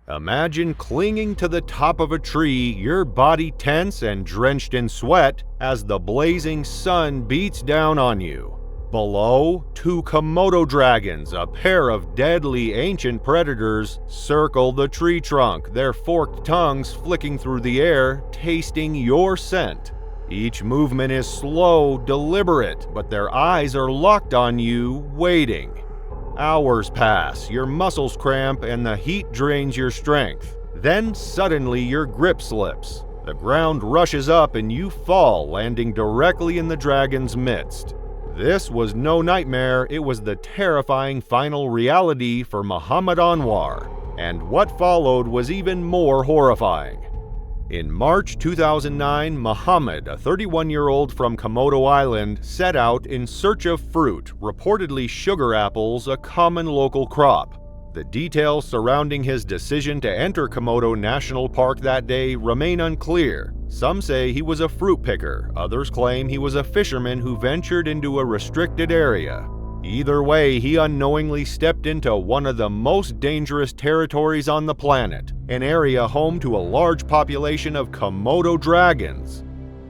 Imagine clinging to the top of a tree, your body tense and drenched in sweat as the blazing sun beats down on you. Below, two Komodo dragons, a pair of deadly ancient predators, circle the tree trunk, their forked tongues flicking through the air, tasting your scent. Each movement is slow, deliberate, but their eyes are locked on you, waiting. Hours pass, your muscles cramp, and the heat drains your strength. Then suddenly your grip slips. The ground rushes up and you fall, landing directly in the dragon's midst. This was no nightmare, it was the terrifying final reality for Muhamad Anwar, and what followed was even more horrifying. In March 2009, Muhammad, a 31-year-old from Komodo Island, set out in search of fruit, reportedly sugar apples, a common local crop. The details surrounding his decision to enter Komodo National Park that day remain unclear. Some say he was a fruit picker, others claim he was a fisherman who ventured into a restricted area. Either way, he unknowingly stepped into one of the most dangerous territories on the planet, an area home to a large population of Komodo dragons.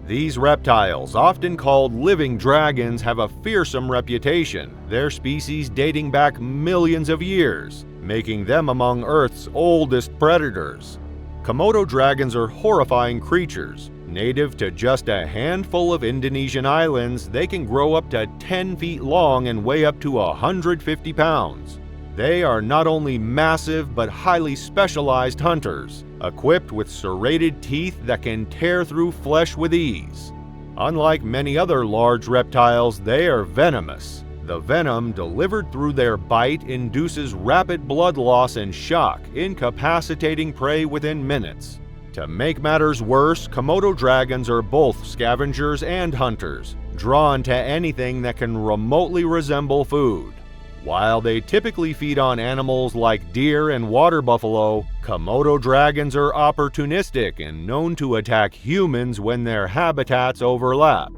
These reptiles, often called living dragons, have a fearsome reputation, their species dating back millions of years, making them among Earth's oldest predators. Komodo dragons are horrifying creatures. Native to just a handful of Indonesian islands, they can grow up to 10 feet long and weigh up to 150 pounds. They are not only massive but highly specialized hunters, equipped with serrated teeth that can tear through flesh with ease. Unlike many other large reptiles, they are venomous. The venom delivered through their bite induces rapid blood loss and shock, incapacitating prey within minutes. To make matters worse, Komodo dragons are both scavengers and hunters, drawn to anything that can remotely resemble food. While they typically feed on animals like deer and water buffalo, Komodo dragons are opportunistic and known to attack humans when their habitats overlap.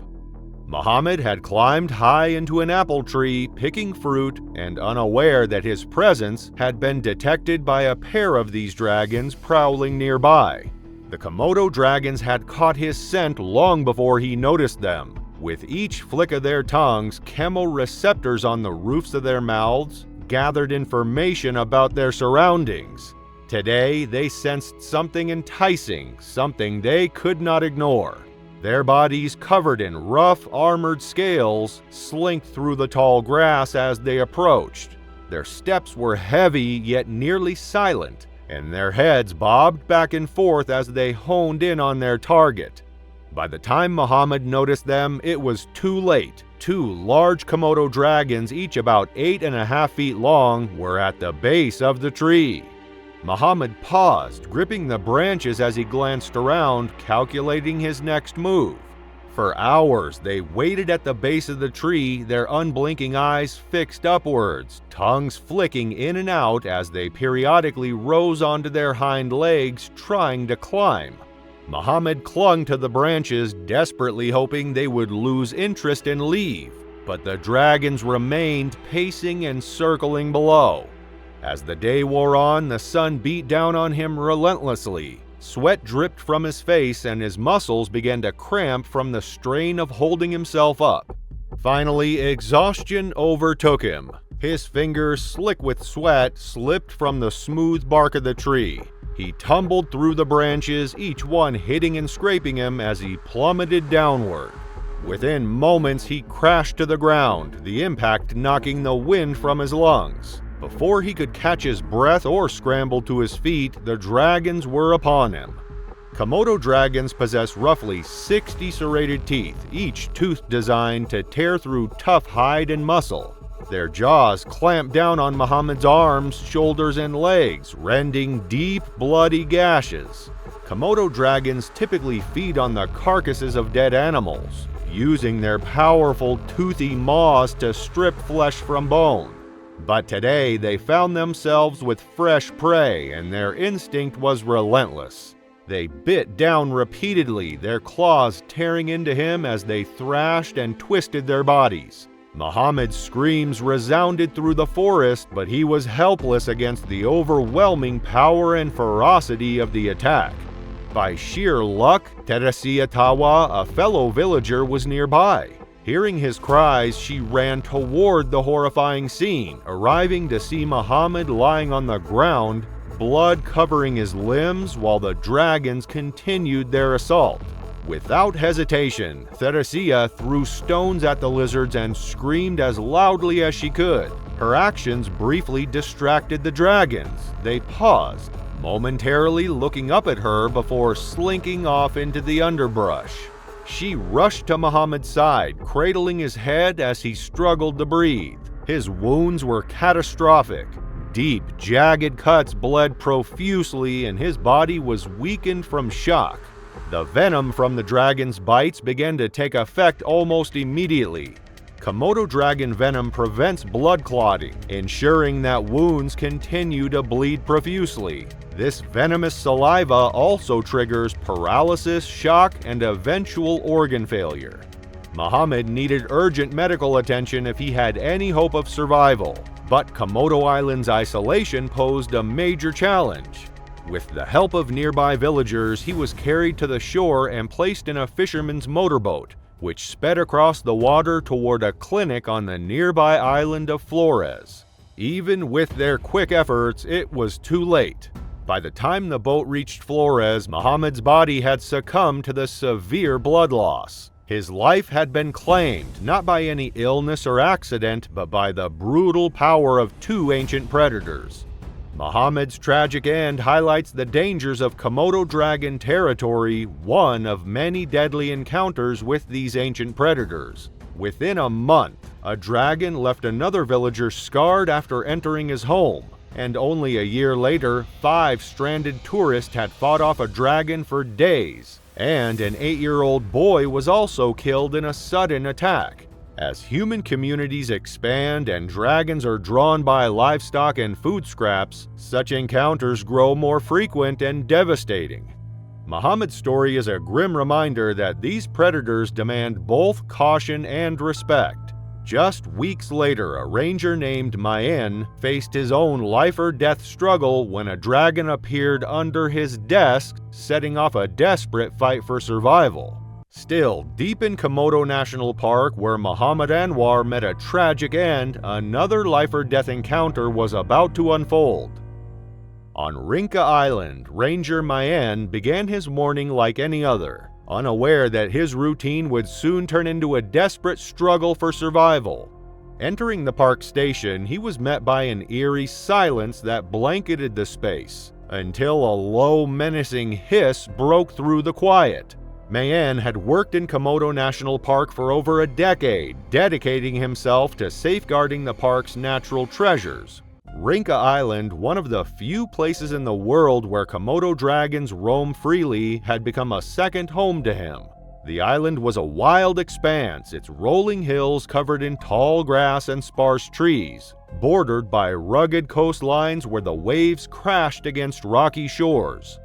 Muhammad had climbed high into an apple tree, picking fruit, and unaware that his presence had been detected by a pair of these dragons prowling nearby. The Komodo dragons had caught his scent long before he noticed them. With each flick of their tongues, chemoreceptors on the roofs of their mouths gathered information about their surroundings. Today, they sensed something enticing, something they could not ignore. Their bodies, covered in rough, armored scales, slinked through the tall grass as they approached. Their steps were heavy yet nearly silent, and their heads bobbed back and forth as they honed in on their target. By the time Muhammad noticed them, it was too late. Two large Komodo dragons, each about 8.5 feet long, were at the base of the tree. Muhammad paused, gripping the branches as he glanced around, calculating his next move. For hours, they waited at the base of the tree, their unblinking eyes fixed upwards, tongues flicking in and out as they periodically rose onto their hind legs, trying to climb. Muhammad clung to the branches, desperately hoping they would lose interest and leave, but the dragons remained, pacing and circling below. As the day wore on, the sun beat down on him relentlessly. Sweat dripped from his face and his muscles began to cramp from the strain of holding himself up. Finally, exhaustion overtook him. His fingers, slick with sweat, slipped from the smooth bark of the tree. He tumbled through the branches, each one hitting and scraping him as he plummeted downward. Within moments, he crashed to the ground, the impact knocking the wind from his lungs. Before he could catch his breath or scramble to his feet, the dragons were upon him. Komodo dragons possess roughly 60 serrated teeth, each tooth designed to tear through tough hide and muscle. Their jaws clamped down on Muhammad's arms, shoulders, and legs, rending deep, bloody gashes. Komodo dragons typically feed on the carcasses of dead animals, using their powerful, toothy maws to strip flesh from bone. But today, they found themselves with fresh prey, and their instinct was relentless. They bit down repeatedly, their claws tearing into him as they thrashed and twisted their bodies. Muhammad's screams resounded through the forest, but he was helpless against the overwhelming power and ferocity of the attack. By sheer luck, Territorial, a fellow villager, was nearby. Hearing his cries, she ran toward the horrifying scene, arriving to see Muhammad lying on the ground, blood covering his limbs while the dragons continued their assault. Without hesitation, Territorial threw stones at the lizards and screamed as loudly as she could. Her actions briefly distracted the dragons. They paused, momentarily looking up at her before slinking off into the underbrush. She rushed to Muhammad's side, cradling his head as he struggled to breathe. His wounds were catastrophic. Deep, jagged cuts bled profusely and his body was weakened from shock. The venom from the dragon's bites began to take effect almost immediately. Komodo dragon venom prevents blood clotting, ensuring that wounds continue to bleed profusely. This venomous saliva also triggers paralysis, shock, and eventual organ failure. Muhammad needed urgent medical attention if he had any hope of survival, but Komodo Island's isolation posed a major challenge. With the help of nearby villagers, he was carried to the shore and placed in a fisherman's motorboat, which sped across the water toward a clinic on the nearby island of Flores. Even with their quick efforts, it was too late. By the time the boat reached Flores, Muhammad's body had succumbed to the severe blood loss. His life had been claimed, not by any illness or accident, but by the brutal power of two ancient predators. Muhammad's tragic end highlights the dangers of Komodo dragon territory, one of many deadly encounters with these ancient predators. Within a month, a dragon left another villager scarred after entering his home, and only a year later, 5 stranded tourists had fought off a dragon for days, and an 8-year-old boy was also killed in a sudden attack. As human communities expand and dragons are drawn by livestock and food scraps, such encounters grow more frequent and devastating. Muhammad's story is a grim reminder that these predators demand both caution and respect. Just weeks later, a ranger named Mayen faced his own life-or-death struggle when a dragon appeared under his desk, setting off a desperate fight for survival. Still, deep in Komodo National Park, where Muhamad Anwar met a tragic end, another life-or-death encounter was about to unfold. On Rinka Island, Ranger Mayen began his morning like any other, unaware that his routine would soon turn into a desperate struggle for survival. Entering the park station, he was met by an eerie silence that blanketed the space, until a low, menacing hiss broke through the quiet. Mayen had worked in Komodo National Park for over a decade, dedicating himself to safeguarding the park's natural treasures. Rinka Island, one of the few places in the world where Komodo dragons roam freely, had become a second home to him. The island was a wild expanse, its rolling hills covered in tall grass and sparse trees, bordered by rugged coastlines where the waves crashed against rocky shores.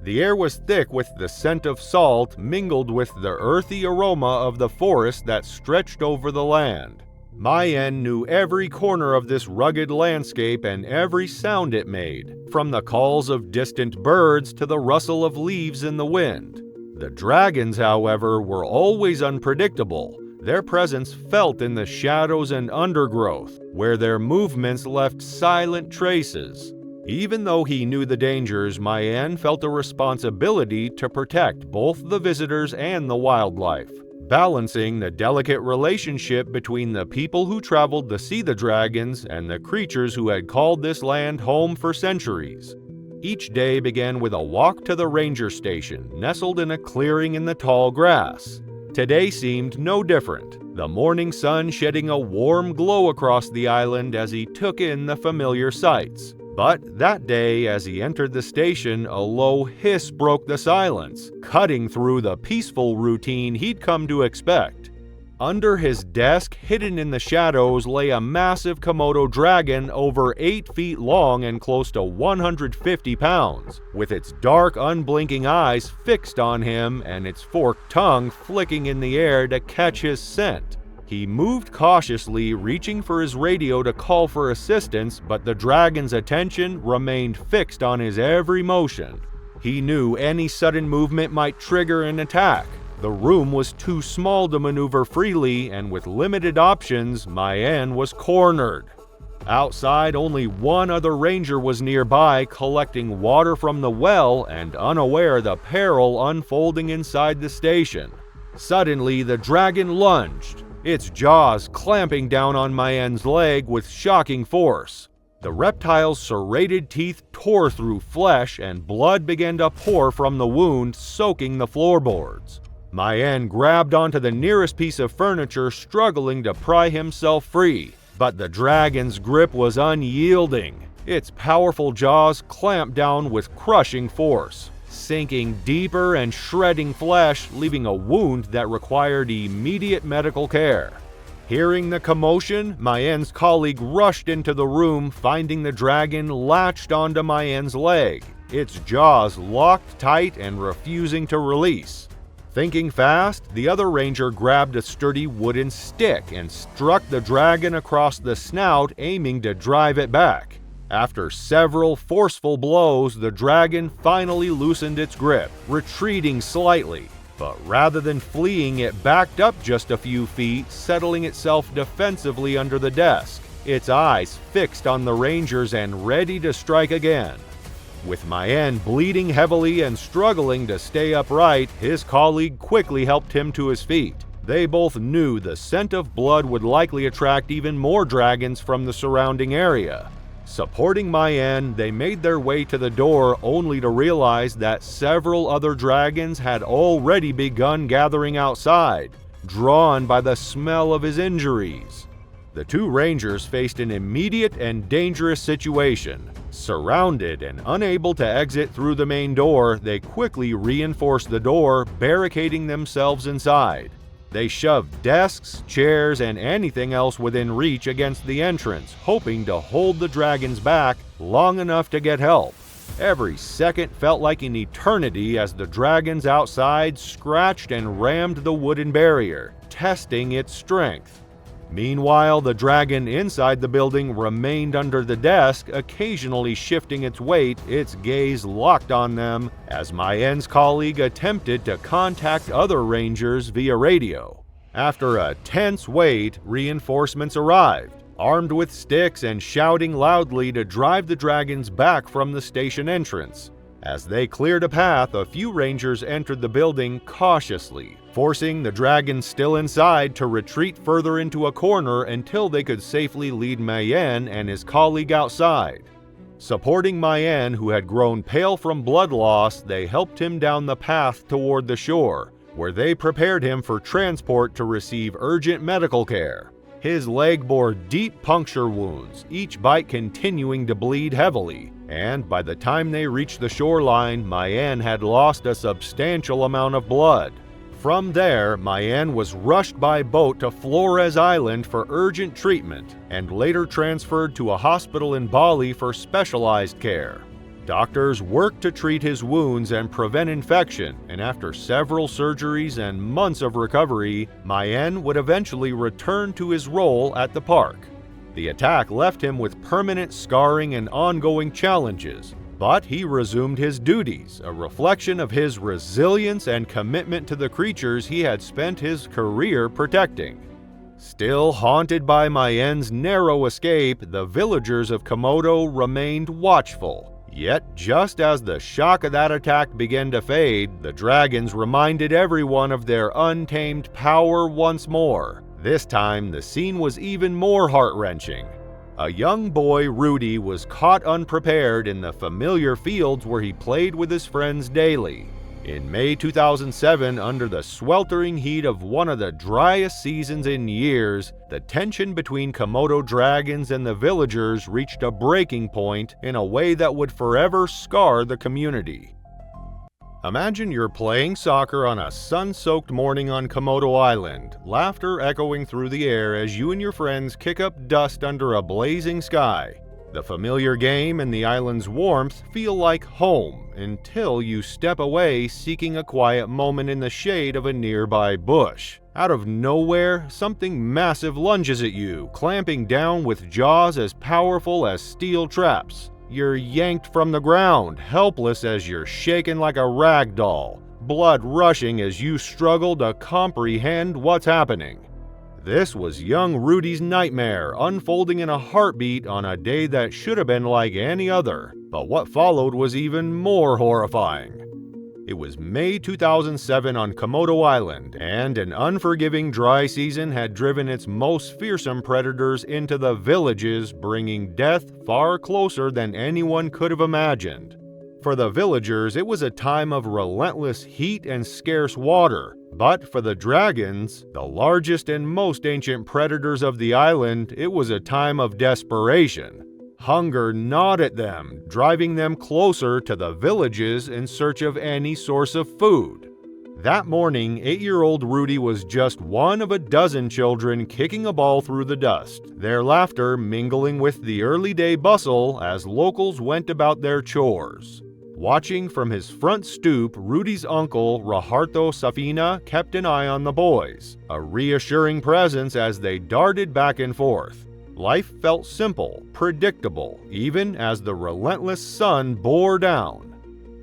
The air was thick with the scent of salt mingled with the earthy aroma of the forest that stretched over the land. Mayen knew every corner of this rugged landscape and every sound it made, from the calls of distant birds to the rustle of leaves in the wind. The dragons, however, were always unpredictable. Their presence felt in the shadows and undergrowth, where their movements left silent traces. Even though he knew the dangers, Mayen felt a responsibility to protect both the visitors and the wildlife, balancing the delicate relationship between the people who traveled to see the dragons and the creatures who had called this land home for centuries. Each day began with a walk to the ranger station, nestled in a clearing in the tall grass. Today seemed no different, the morning sun shedding a warm glow across the island as he took in the familiar sights. But that day, as he entered the station, a low hiss broke the silence, cutting through the peaceful routine he'd come to expect. Under his desk, hidden in the shadows, lay a massive Komodo dragon over 8 feet long and close to 150 pounds, with its dark, unblinking eyes fixed on him and its forked tongue flicking in the air to catch his scent. He moved cautiously, reaching for his radio to call for assistance, but the dragon's attention remained fixed on his every motion. He knew any sudden movement might trigger an attack. The room was too small to maneuver freely, and with limited options, Mayen was cornered. Outside, only one other ranger was nearby, collecting water from the well and unaware the peril unfolding inside the station. Suddenly, the dragon lunged, its jaws clamping down on Mayen's leg with shocking force. The reptile's serrated teeth tore through flesh, and blood began to pour from the wound, soaking the floorboards. Mayen grabbed onto the nearest piece of furniture, struggling to pry himself free. But the dragon's grip was unyielding. Its powerful jaws clamped down with crushing force, sinking deeper and shredding flesh, leaving a wound that required immediate medical care. Hearing the commotion, Mayen's colleague rushed into the room, finding the dragon latched onto Mayen's leg, its jaws locked tight and refusing to release. Thinking fast, the other ranger grabbed a sturdy wooden stick and struck the dragon across the snout, aiming to drive it back. After several forceful blows, the dragon finally loosened its grip, retreating slightly. But rather than fleeing, it backed up just a few feet, settling itself defensively under the desk, its eyes fixed on the rangers and ready to strike again. With Mayen bleeding heavily and struggling to stay upright, his colleague quickly helped him to his feet. They both knew the scent of blood would likely attract even more dragons from the surrounding area. Supporting Mayen, they made their way to the door, only to realize that several other dragons had already begun gathering outside, drawn by the smell of his injuries. The two rangers faced an immediate and dangerous situation. Surrounded and unable to exit through the main door, they quickly reinforced the door, barricading themselves inside. They shoved desks, chairs, and anything else within reach against the entrance, hoping to hold the dragons back long enough to get help. Every second felt like an eternity as the dragons outside scratched and rammed the wooden barrier, testing its strength. Meanwhile, the dragon inside the building remained under the desk, occasionally shifting its weight, its gaze locked on them, as Mayen's colleague attempted to contact other rangers via radio. After a tense wait, reinforcements arrived, armed with sticks and shouting loudly to drive the dragons back from the station entrance. As they cleared a path, a few rangers entered the building cautiously, forcing the dragon still inside to retreat further into a corner until they could safely lead Mayen and his colleague outside. Supporting Mayen, who had grown pale from blood loss, they helped him down the path toward the shore, where they prepared him for transport to receive urgent medical care. His leg bore deep puncture wounds, each bite continuing to bleed heavily, and by the time they reached the shoreline, Mayen had lost a substantial amount of blood. From there, Mayen was rushed by boat to Flores Island for urgent treatment, and later transferred to a hospital in Bali for specialized care. Doctors worked to treat his wounds and prevent infection, and after several surgeries and months of recovery, Mayen would eventually return to his role at the park. The attack left him with permanent scarring and ongoing challenges, but he resumed his duties, a reflection of his resilience and commitment to the creatures he had spent his career protecting. Still haunted by Mayen's narrow escape, the villagers of Komodo remained watchful. Yet, just as the shock of that attack began to fade, the dragons reminded everyone of their untamed power once more. This time, the scene was even more heart-wrenching. A young boy, Rudy, was caught unprepared in the familiar fields where he played with his friends daily. In May 2007, under the sweltering heat of one of the driest seasons in years, the tension between Komodo dragons and the villagers reached a breaking point in a way that would forever scar the community. Imagine you're playing soccer on a sun-soaked morning on Komodo Island, laughter echoing through the air as you and your friends kick up dust under a blazing sky. The familiar game and the island's warmth feel like home until you step away seeking a quiet moment in the shade of a nearby bush. Out of nowhere, something massive lunges at you, clamping down with jaws as powerful as steel traps. You're yanked from the ground, helpless as you're shaken like a rag doll, blood rushing as you struggle to comprehend what's happening. This was young Rudy's nightmare, unfolding in a heartbeat on a day that should have been like any other. But what followed was even more horrifying. It was May 2007 on Komodo Island, and an unforgiving dry season had driven its most fearsome predators into the villages, bringing death far closer than anyone could have imagined. For the villagers, it was a time of relentless heat and scarce water. But for the dragons, the largest and most ancient predators of the island, it was a time of desperation. Hunger gnawed at them, driving them closer to the villages in search of any source of food. That morning, 8-year-old Rudy was just one of a dozen children kicking a ball through the dust, their laughter mingling with the early day bustle as locals went about their chores. Watching from his front stoop, Rudy's uncle, Raharto Safina, kept an eye on the boys, a reassuring presence as they darted back and forth. Life felt simple, predictable, even as the relentless sun bore down.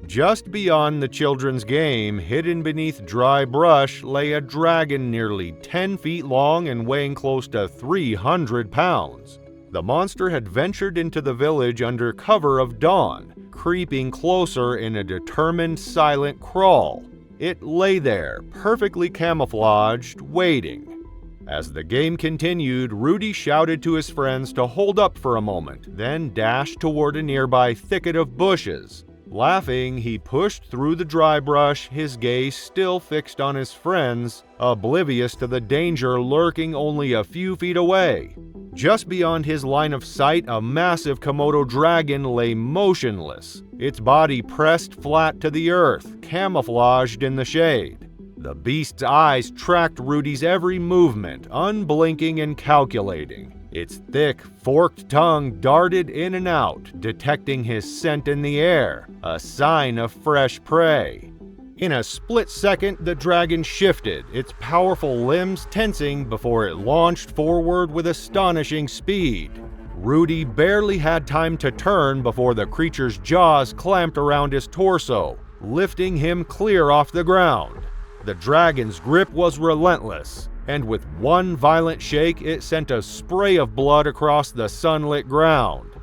Just beyond the children's game, hidden beneath dry brush, lay a dragon nearly 10 feet long and weighing close to 300 pounds. The monster had ventured into the village under cover of dawn, creeping closer in a determined, silent crawl. It lay there, perfectly camouflaged, waiting. As the game continued, Rudy shouted to his friends to hold up for a moment, then dashed toward a nearby thicket of bushes. Laughing, he pushed through the dry brush, his gaze still fixed on his friends, oblivious to the danger lurking only a few feet away. Just beyond his line of sight, a massive Komodo dragon lay motionless, its body pressed flat to the earth, camouflaged in the shade. The beast's eyes tracked Rudy's every movement, unblinking and calculating. Its thick, forked tongue darted in and out, detecting his scent in the air, a sign of fresh prey. In a split second, the dragon shifted, its powerful limbs tensing before it launched forward with astonishing speed. Rudy barely had time to turn before the creature's jaws clamped around his torso, lifting him clear off the ground. The dragon's grip was relentless, and with one violent shake, it sent a spray of blood across the sunlit ground.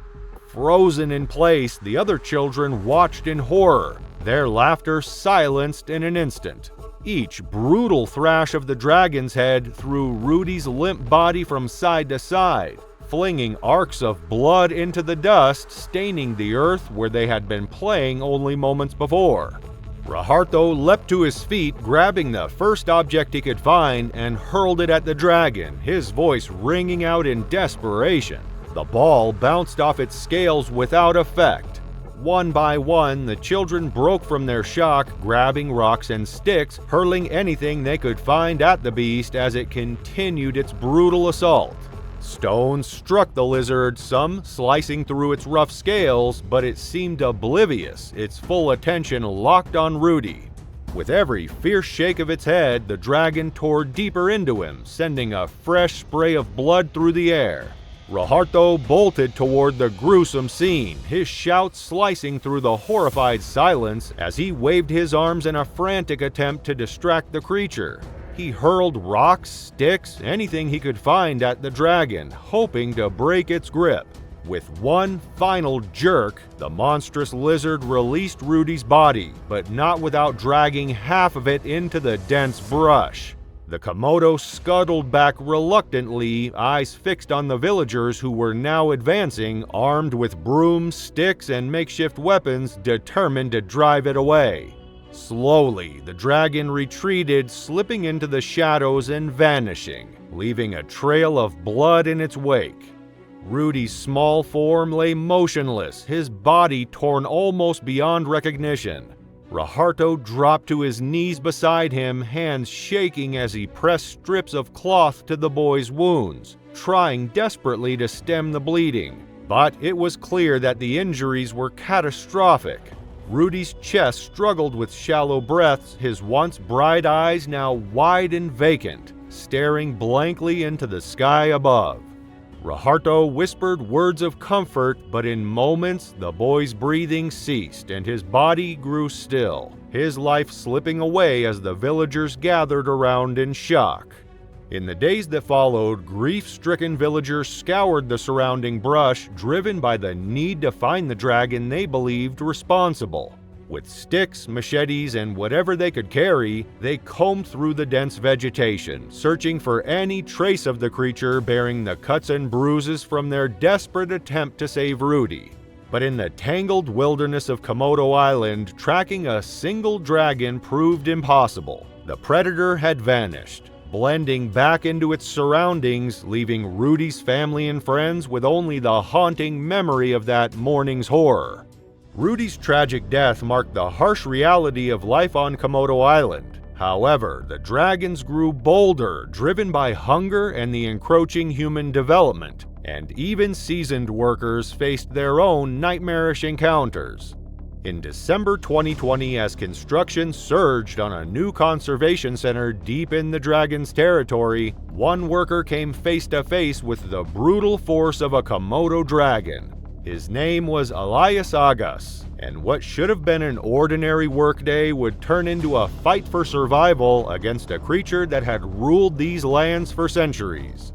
Frozen in place, the other children watched in horror, their laughter silenced in an instant. Each brutal thrash of the dragon's head threw Rudy's limp body from side to side, flinging arcs of blood into the dust, staining the earth where they had been playing only moments before. Raharto leapt to his feet, grabbing the first object he could find and hurled it at the dragon, his voice ringing out in desperation. The ball bounced off its scales without effect. One by one, the children broke from their shock, grabbing rocks and sticks, hurling anything they could find at the beast as it continued its brutal assault. Stones struck the lizard, some slicing through its rough scales, but it seemed oblivious, its full attention locked on Rudy. With every fierce shake of its head, the dragon tore deeper into him, sending a fresh spray of blood through the air. Raharto bolted toward the gruesome scene, his shouts slicing through the horrified silence as he waved his arms in a frantic attempt to distract the creature. He hurled rocks, sticks, anything he could find at the dragon, hoping to break its grip. With one final jerk, the monstrous lizard released Rudy's body, but not without dragging half of it into the dense brush. The Komodo scuttled back reluctantly, eyes fixed on the villagers who were now advancing, armed with brooms, sticks, and makeshift weapons, determined to drive it away. Slowly, the dragon retreated, slipping into the shadows and vanishing, leaving a trail of blood in its wake. Rudy's small form lay motionless, his body torn almost beyond recognition. Raharto dropped to his knees beside him, hands shaking as he pressed strips of cloth to the boy's wounds, trying desperately to stem the bleeding. But it was clear that the injuries were catastrophic. Rudy's chest struggled with shallow breaths, his once bright eyes now wide and vacant, staring blankly into the sky above. Raharto whispered words of comfort, but in moments the boy's breathing ceased and his body grew still, his life slipping away as the villagers gathered around in shock. In the days that followed, grief-stricken villagers scoured the surrounding brush, driven by the need to find the dragon they believed responsible. With sticks, machetes, and whatever they could carry, they combed through the dense vegetation, searching for any trace of the creature bearing the cuts and bruises from their desperate attempt to save Rudy. But in the tangled wilderness of Komodo Island, tracking a single dragon proved impossible. The predator had vanished, blending back into its surroundings, leaving Rudy's family and friends with only the haunting memory of that morning's horror. Rudy's tragic death marked the harsh reality of life on Komodo Island. However, the dragons grew bolder, driven by hunger and the encroaching human development, and even seasoned workers faced their own nightmarish encounters. In December 2020, as construction surged on a new conservation center deep in the dragon's territory, one worker came face to face with the brutal force of a Komodo dragon. His name was Elias Agas, and what should have been an ordinary workday would turn into a fight for survival against a creature that had ruled these lands for centuries.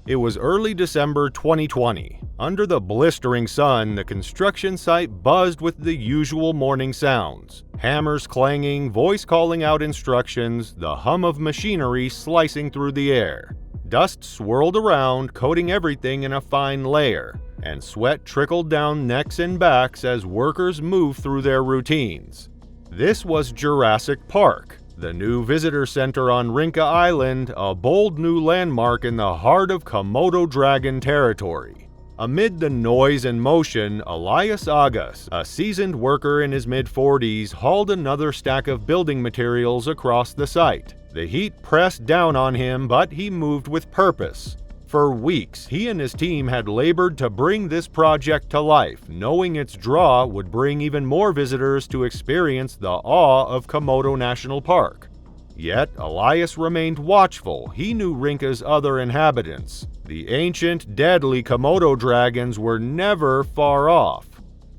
It was early December 2020. Under the blistering sun, the construction site buzzed with the usual morning sounds. Hammers clanging, voice calling out instructions, the hum of machinery slicing through the air. Dust swirled around, coating everything in a fine layer, and sweat trickled down necks and backs as workers moved through their routines. This was Jurassic Park, the new visitor center on Rinka Island, a bold new landmark in the heart of Komodo dragon territory. Amid the noise and motion, Elias Agas, a seasoned worker in his mid-40s, hauled another stack of building materials across the site. The heat pressed down on him, but he moved with purpose. For weeks, he and his team had labored to bring this project to life, knowing its draw would bring even more visitors to experience the awe of Komodo National Park. Yet, Elias remained watchful. He knew Rinka's other inhabitants. The ancient, deadly Komodo dragons were never far off.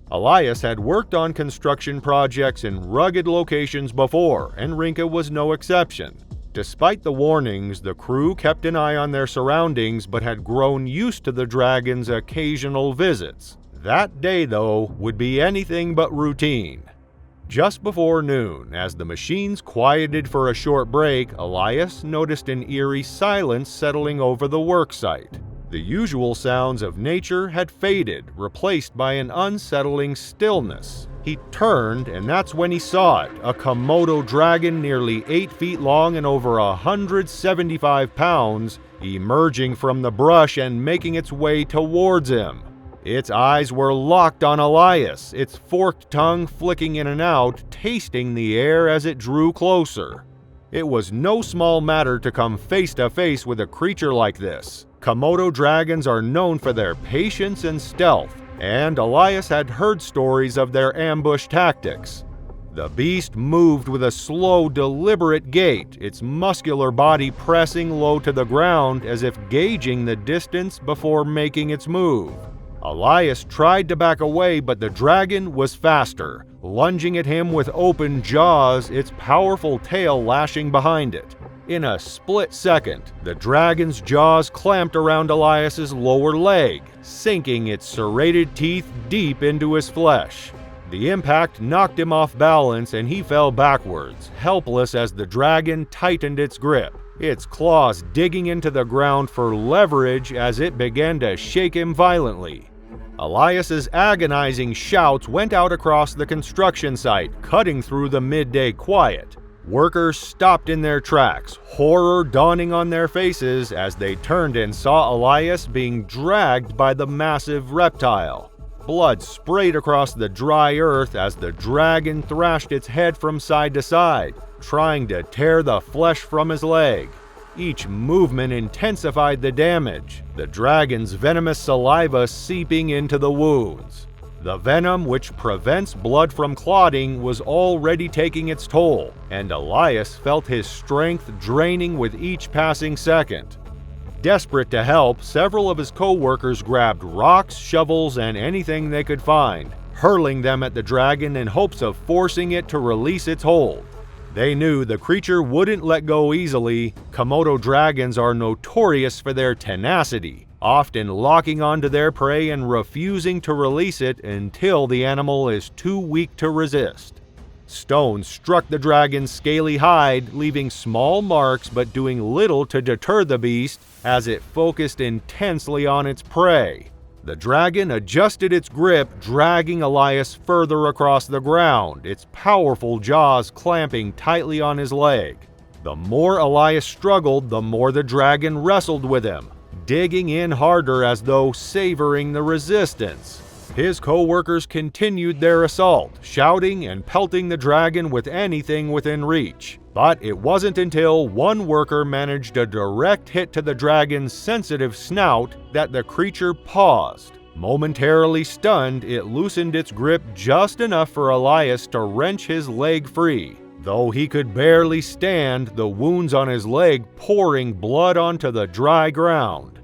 Elias had worked on construction projects in rugged locations before, and Rinka was no exception. Despite the warnings, the crew kept an eye on their surroundings but had grown used to the dragon's occasional visits. That day, though, would be anything but routine. Just before noon, as the machines quieted for a short break, Elias noticed an eerie silence settling over the work site. The usual sounds of nature had faded, replaced by an unsettling stillness. He turned, and that's when he saw it, a Komodo dragon nearly 8 feet long and over 175 pounds, emerging from the brush and making its way towards him. Its eyes were locked on Elias, its forked tongue flicking in and out, tasting the air as it drew closer. It was no small matter to come face to face with a creature like this. Komodo dragons are known for their patience and stealth, and Elias had heard stories of their ambush tactics. The beast moved with a slow, deliberate gait, its muscular body pressing low to the ground as if gauging the distance before making its move. Elias tried to back away, but the dragon was faster, lunging at him with open jaws, its powerful tail lashing behind it. In a split second, the dragon's jaws clamped around Elias's lower leg, sinking its serrated teeth deep into his flesh. The impact knocked him off balance and he fell backwards, helpless as the dragon tightened its grip, its claws digging into the ground for leverage as it began to shake him violently. Elias's agonizing shouts went out across the construction site, cutting through the midday quiet. Workers stopped in their tracks, horror dawning on their faces as they turned and saw Elias being dragged by the massive reptile. Blood sprayed across the dry earth as the dragon thrashed its head from side to side, trying to tear the flesh from his leg. Each movement intensified the damage, the dragon's venomous saliva seeping into the wounds. The venom, which prevents blood from clotting, was already taking its toll, and Elias felt his strength draining with each passing second. Desperate to help, several of his co-workers grabbed rocks, shovels, and anything they could find, hurling them at the dragon in hopes of forcing it to release its hold. They knew the creature wouldn't let go easily. Komodo dragons are notorious for their tenacity, often locking onto their prey and refusing to release it until the animal is too weak to resist. Stones struck the dragon's scaly hide, leaving small marks but doing little to deter the beast as it focused intensely on its prey. The dragon adjusted its grip, dragging Elias further across the ground, its powerful jaws clamping tightly on his leg. The more Elias struggled, the more the dragon wrestled with him, digging in harder as though savoring the resistance. His co-workers continued their assault, shouting and pelting the dragon with anything within reach. But it wasn't until one worker managed a direct hit to the dragon's sensitive snout that the creature paused. Momentarily stunned, it loosened its grip just enough for Elias to wrench his leg free. Though he could barely stand, the wounds on his leg pouring blood onto the dry ground.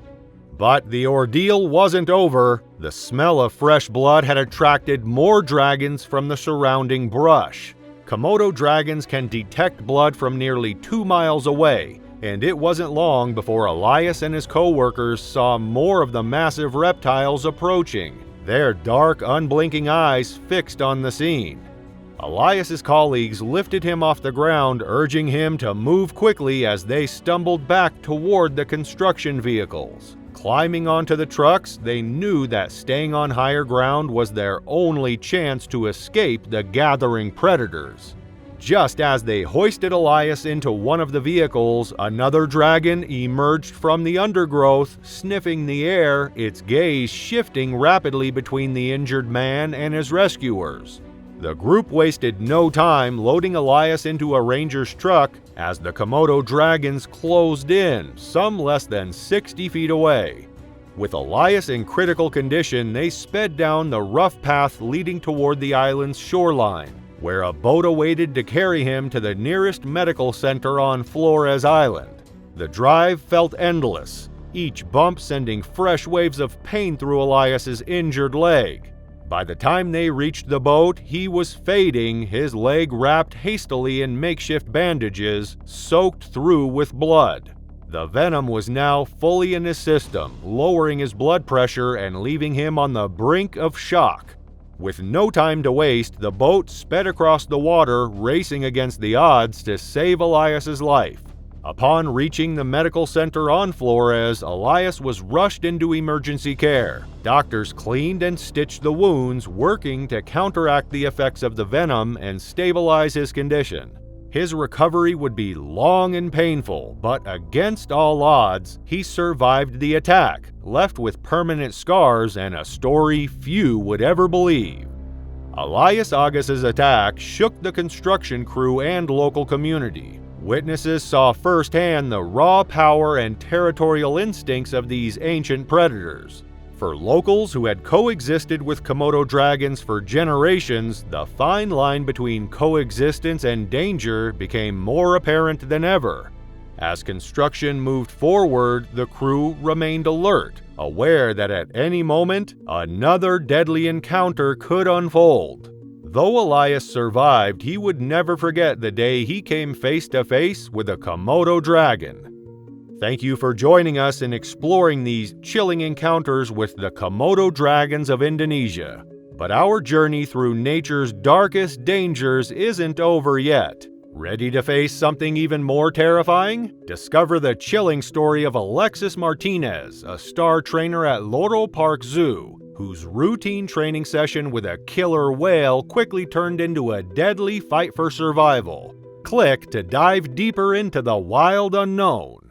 But the ordeal wasn't over. The smell of fresh blood had attracted more dragons from the surrounding brush. Komodo dragons can detect blood from nearly 2 miles away, and it wasn't long before Elias and his co-workers saw more of the massive reptiles approaching, their dark, unblinking eyes fixed on the scene. Elias's colleagues lifted him off the ground, urging him to move quickly as they stumbled back toward the construction vehicles. Climbing onto the trucks, they knew that staying on higher ground was their only chance to escape the gathering predators. Just as they hoisted Elias into one of the vehicles, another dragon emerged from the undergrowth, sniffing the air, its gaze shifting rapidly between the injured man and his rescuers. The group wasted no time loading Elias into a ranger's truck as the Komodo dragons closed in, some less than 60 feet away. With Elias in critical condition, they sped down the rough path leading toward the island's shoreline, where a boat awaited to carry him to the nearest medical center on Flores Island. The drive felt endless, each bump sending fresh waves of pain through Elias's injured leg. By the time they reached the boat, he was fading, his leg wrapped hastily in makeshift bandages, soaked through with blood. The venom was now fully in his system, lowering his blood pressure and leaving him on the brink of shock. With no time to waste, the boat sped across the water, racing against the odds to save Elias's life. Upon reaching the medical center on Flores, Elias was rushed into emergency care. Doctors cleaned and stitched the wounds, working to counteract the effects of the venom and stabilize his condition. His recovery would be long and painful, but against all odds, he survived the attack, left with permanent scars and a story few would ever believe. Elias Augus's attack shook the construction crew and local community. Witnesses saw firsthand the raw power and territorial instincts of these ancient predators. For locals who had coexisted with Komodo dragons for generations, the fine line between coexistence and danger became more apparent than ever. As construction moved forward, the crew remained alert, aware that at any moment, another deadly encounter could unfold. Though Elias survived, he would never forget the day he came face to face with a Komodo dragon. Thank you for joining us in exploring these chilling encounters with the Komodo dragons of Indonesia. But our journey through nature's darkest dangers isn't over yet. Ready to face something even more terrifying? Discover the chilling story of Alexis Martinez, a star trainer at Loro Park Zoo, whose routine training session with a killer whale quickly turned into a deadly fight for survival. Click to dive deeper into the wild unknown.